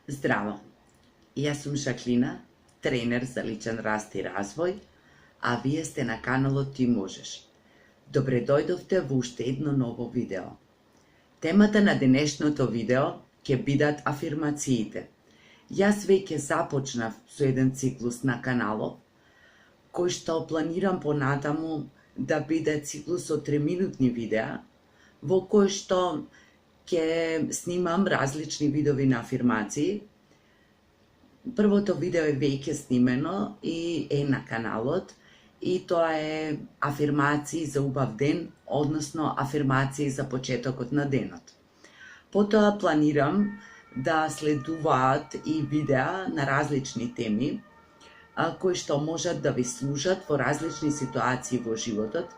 Здраво, јас сум Жаклина, тренер за личен раст и развој, а вие сте на каналот Ти можеш. Добре дојдовте во уште едно ново видео. Темата на денешното видео ќе бидат афирмациите. Јас веќе започнав со еден циклус на каналот, кој што планирам понатаму да биде циклус од 3-минутни видеа, во кој што ќе снимам различни видови на афирмации. Првото видео е веќе снимено и е на каналот, и тоа е афирмации за убав ден, односно афирмации за почетокот на денот. Потоа планирам да следуваат и видеа на различни теми, кои што можат да ви служат во различни ситуации во животот.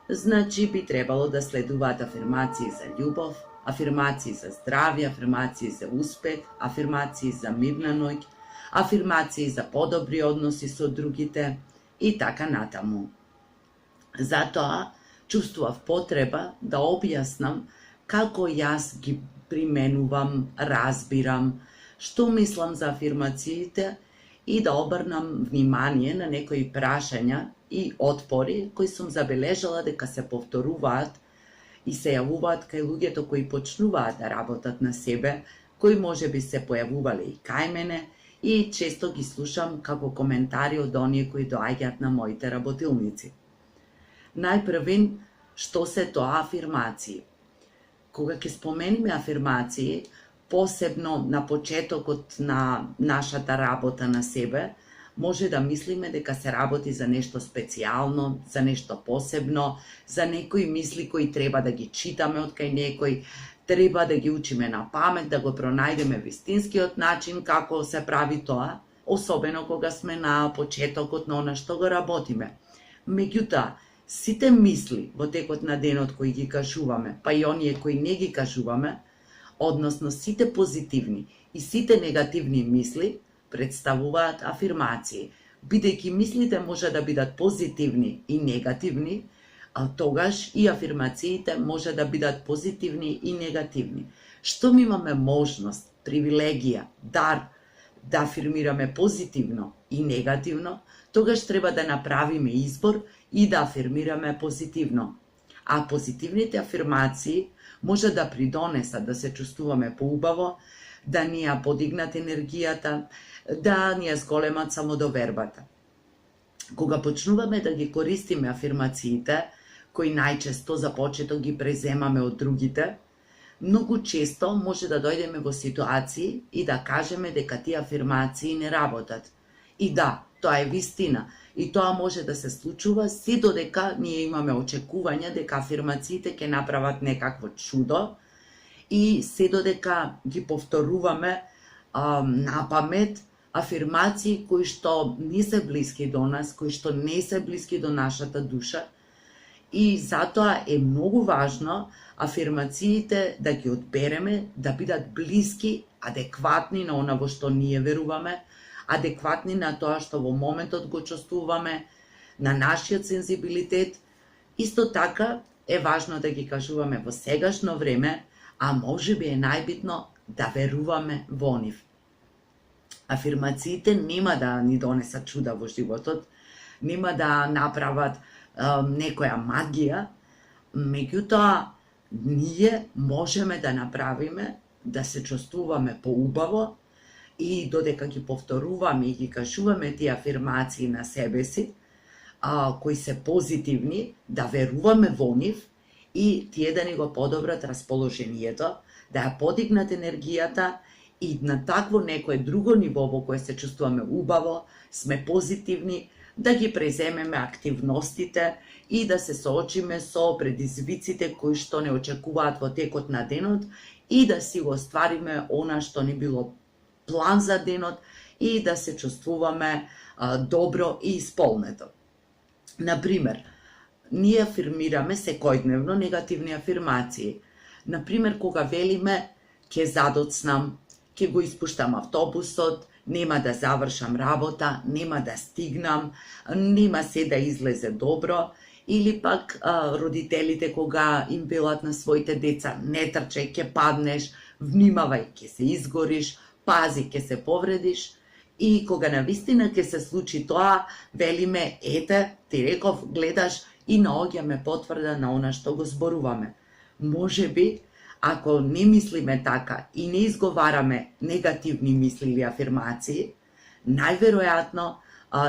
Значи би требало да следуваат афирмации за љубов, афирмации за здравје, афирмации за успех, афирмации за мирна ноќ, афирмации за подобри односи со другите и така натаму. Затоа чувствував потреба да објаснам како јас ги применувам, разбирам, што мислам за афирмациите и да обрнам внимание на некои прашања и отпори кои сум забележала дека се повторуваат и се јавуваат кај луѓето кои почнуваат да работат на себе, кои можеби се појавувале и кај мене, и често ги слушам како коментари од оние кои доаѓаат на моите работилници. Најпрвен, што се тоа афирмации? Кога ќе спомениме афирмации, посебно на почетокот на нашата работа на себе, може да мислиме дека се работи за нешто специјално, за нешто посебно, за некои мисли кои треба да ги читаме од кај некој, треба да ги учиме на памет, да го пронајдеме вистинскиот начин како се прави тоа, особено кога сме на почетокот на она што го работиме. Меѓутоа, сите мисли во текот на денот кои ги кажуваме, па и оние кои не ги кажуваме, односно сите позитивни и сите негативни мисли, представуваат афирмации. Бидејќи мислите може да бидат позитивни и негативни, а тогаш и афирмациите може да бидат позитивни и негативни. Штом имаме можност, привилегија, дар да афирмираме позитивно и негативно, тогаш треба да направиме избор и да афирмираме позитивно. А позитивните афирмации може да придонесат да се чувствуваме поубаво, да ни ја подигнат енергијата, да ни ја зголемат самодовербата. Кога почнуваме да ги користиме афирмациите, кои најчесто за почеток ги преземаме од другите, многу често може да дојдеме во ситуации и да кажеме дека тие афирмации не работат. И да, тоа е вистина. И тоа може да се случува се додека ние имаме очекување дека афирмациите ќе направат некакво чудо и се додека ги повторуваме на памет афирмации кои што не се блиски до нас, кои што не се блиски до нашата душа. И затоа е многу важно афирмациите да ги одбереме, да бидат блиски, адекватни на она во што ние веруваме, адекватни на тоа што во моментот го чувствуваме, на нашиот сензибилитет. Исто така е важно да ги кажуваме во сегашно време, а можеби е најбитно да веруваме во нив. Афирмациите нема да ни донесат чуда во животот, нема да направат некоја магија, меѓутоа ние можеме да направиме да се чувствуваме поубаво и додека ги повторуваме и ги кажуваме тие афирмации на себе си, кои се позитивни, да веруваме во нив и тие да ни го подобрат расположението, да ја подигнат енергијата и на такво некое друго ниво во кое се чувствуваме убаво, сме позитивни, да ги преземеме активностите и да се соочиме со предизвиците кои што не очекуваат во текот на денот и да си го оствариме она што ни било план за денот и да се чувствуваме добро и исполнето. Например, ние афирмираме секојдневно негативни афирмации. Например, кога велиме ќе задоцнам, ќе го испуштам автобусот, нема да завршам работа, нема да стигнам, нема се да излезе добро, или пак родителите кога им велат на своите деца не трчај, ќе паднеш, внимавај, ќе се изгориш, пази, ќе се повредиш, и кога навистина ќе се случи тоа, велиме, ете, ти реков, гледаш, и наоѓаме потврда на она што го зборуваме. Може би, ако не мислиме така и не изговараме негативни мисли или афирмации, најверојатно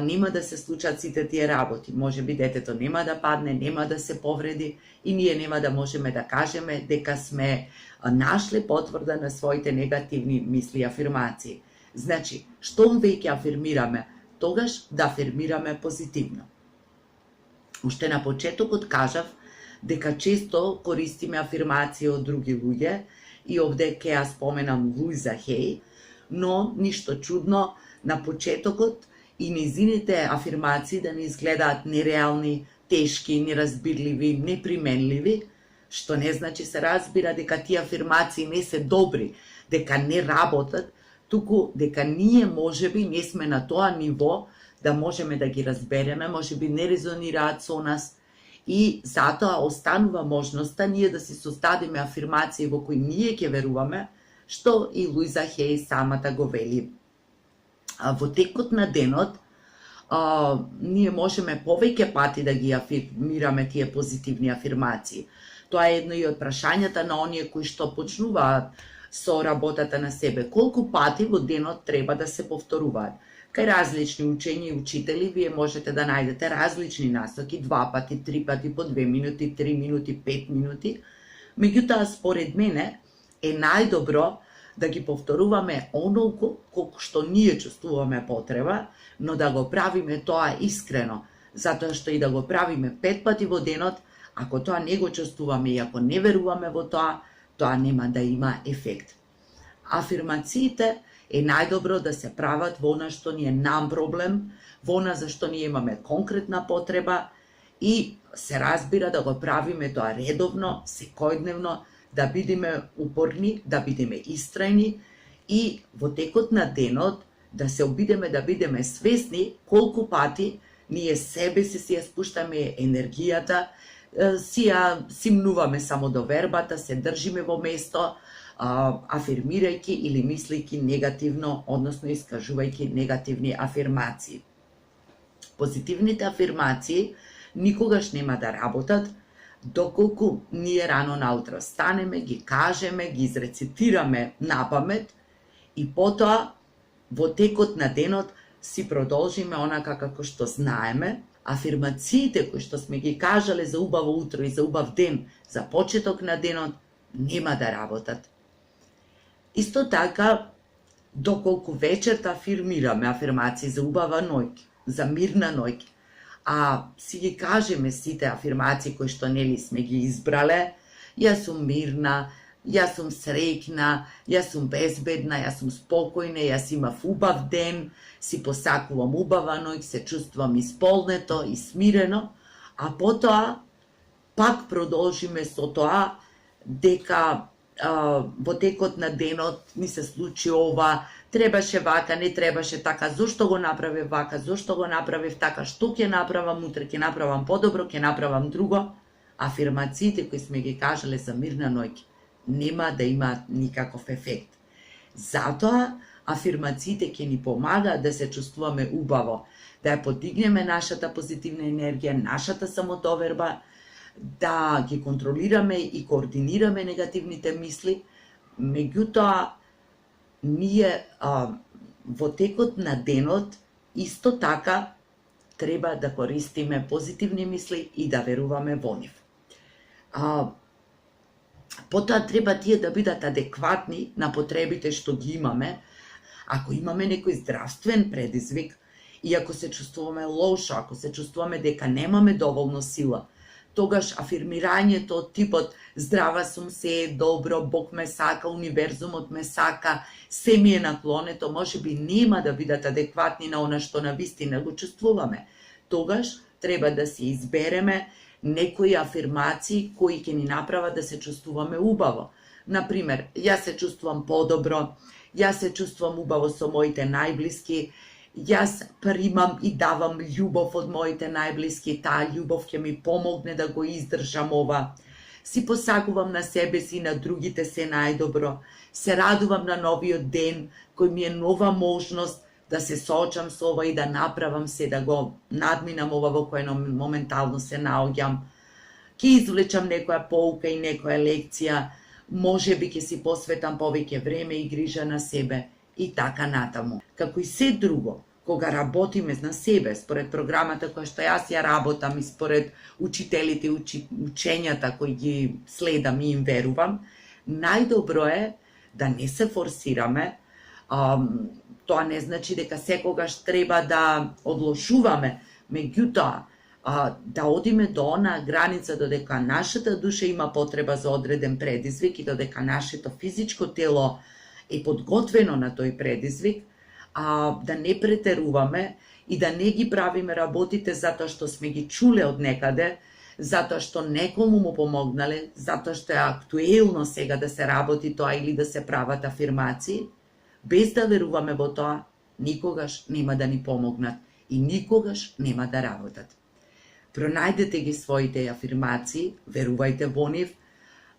нема да се случат сите тие работи. Може би детето нема да падне, нема да се повреди и ние нема да можеме да кажеме дека сме нашле потврда на своите негативни мисли и афирмации. Значи, штом веќе афирмираме, тогаш да афирмираме позитивно. Уште на почетокот кажав дека често користиме афирмации од други луѓе и овде ќе ја споменам Луиза Хей, но ништо чудно на почетокот и низините афирмации да не изгледаат нереални, тешки, неразбирливи, неприменливи, што не значи се разбира дека тие афирмации не се добри, дека не работат, туку дека ние можеби не сме на тоа ниво да можеме да ги разбереме, можеби не резонираат со нас и затоа останува можноста ние да си создадеме афирмации во кои ние ќе веруваме, што и Луиза Хей самата го вели. Во текот на денот, ние можеме повеќе пати да ги афирмираме тие позитивни афирмации. Тоа е едно и од прашањата на оние кои што почнуваат со работата на себе. Колку пати во денот треба да се повторуваат? Кај различни учења и учители вие можете да најдете различни насоки, 2 пати, 3 пати, по 2 минути, 3 минути, 5 минути. Меѓутоа, според мене, е најдобро да ги повторуваме онолку колку што ние чувствуваме потреба, но да го правиме тоа искрено, затоа што и да го правиме 5 пати во денот, ако тоа не го чувствуваме и ако не веруваме во тоа, тоа нема да има ефект. Афирмациите е најдобро да се прават во она што ни е нам проблем, во она за што ние имаме конкретна потреба и се разбира да го правиме тоа редовно, секојдневно, да бидеме упорни, да бидеме истрајни и во текот на денот да се обидеме да бидеме свесни колку пати ние себе си ја спуштаме енергијата, си ја симнуваме самодовербата, се држиме во место, афирмирајќи или мислејќи негативно, односно искажувајќи негативни афирмации. Позитивните афирмации никогаш нема да работат доколку ние рано наутро станеме, ги кажеме, ги изрецитираме напамет и потоа во текот на денот си продолжиме онака како што знаеме. Афирмациите кои што сме ги кажале за убаво утро и за убав ден, за почеток на денот, нема да работат. Исто така, доколку вечерта афирмираме афирмации за убава ноќ, за мирна ноќ, а си ги кажеме сите афирмации кои што нели сме ги избрале, јас сум мирна, јас сум среќна, јас сум безбедна, јас сум спокојна, јас имав убав ден, си посакувам убава ноќ, се чувствувам исполнето и смирено, а потоа пак продолжиме со тоа дека во текот на денот ни се случи ова, требаше вака, не требаше така, зошто го направив вака, зошто го направив така, што ќе направам утре, ќе направам подобро, ќе направам друго. Афирмациите кои сме ги кажале за мирна ноќ нема да имаат никаков ефект. Затоа афирмациите ќе ни помагаат да се чувствуваме убаво, да ја подигнеме нашата позитивна енергија, нашата самодоверба, да ги контролираме и координираме негативните мисли, меѓутоа ние во текот на денот исто така треба да користиме позитивни мисли и да веруваме во нив. Потоа треба тие да бидат адекватни на потребите што ги имаме. Ако имаме некој здравствен предизвик и ако се чувствуваме лошо, ако се чувствуваме дека немаме доволно сила, тогаш афирмирањето од типот здрава сум, се е добро, Бог ме сака, универзумот ме сака, се ми е наклонето, можеби нема да бидат адекватни на она што навистина го чувствуваме. Тогаш треба да си избереме некои афирмации кои ќе ни направат да се чувствуваме убаво. Например, јас се чувствувам подобро, јас се чувствувам убаво со моите најблиски, јас примам и давам љубов од моите најблиски, таа љубов ќе ми помогне да го издржам ова. си посакувам на себе си и на другите се најдобро, се радувам на новиот ден, кој ми е нова можност да се соочам со ова и да направам се, да го надминам ова во кое моментално се наоѓам. Ќе извлечам некоја поука и некоја лекција, може би ќе си посветам повеќе време и грижа на себе и така натаму. Како и се друго, кога работиме на себе, според програмата која што јас ја работам и според учителите и учењата кои ги следам и им верувам, најдобро е да не се форсираме. Тоа не значи дека секогаш треба да одлошуваме, меѓутоа да одиме до онаа граница додека нашата душа има потреба за одреден предизвик и додека нашето физичко тело е подготвено на тој предизвик, да не претеруваме и да не ги правиме работите затоа што сме ги чуле од некаде, затоа што некому му помогнале, затоа што е актуелно сега да се работи тоа или да се прават афирмации, без да веруваме во тоа, никогаш нема да ни помогнат и никогаш нема да работат. Пронајдете ги своите афирмации, верувајте во нив,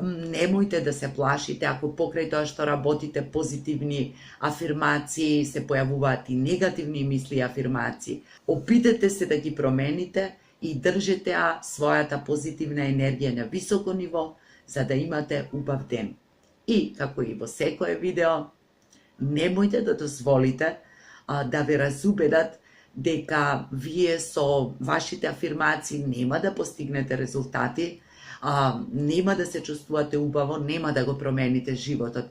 немојте да се плашите ако покрај тоа што работите позитивни афирмации се појавуваат и негативни мисли и афирмации. Опитете се да ги промените и држете својата позитивна енергија на високо ниво за да имате убав ден. И како и во секое видео, немојте да дозволите да ве разубедат дека вие со вашите афирмации нема да постигнете резултати, нема да се чувствувате убаво, нема да го промените животот.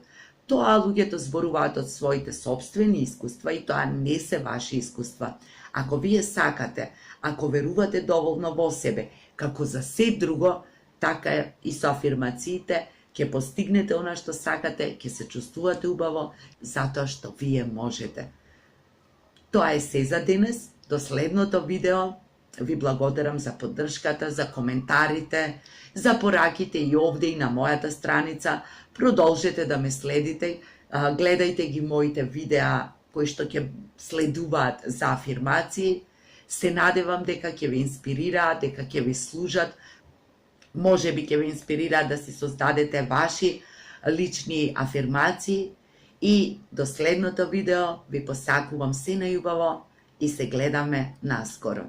Тоа луѓето зборуваат од своите собствени искуства и тоа не се ваши искуства. Ако вие сакате, ако верувате доволно во себе, како за се друго, така и со афирмациите, ќе постигнете она што сакате, ќе се чувствувате убаво, затоа што вие можете. Тоа е се за денес. До следното видео. Ви благодарам за поддршката, за коментарите, за пораките и овде и на мојата страница. Продолжете да ме следите, гледајте ги моите видеа кои што ќе следуваат за афирмации. Се надевам дека ќе ви инспирираат, дека ќе ви служат. Може би ќе ви инспирираат да си создадете ваши лични афирмации. И до следното видео ви посакувам се најубаво и се гледаме наскоро.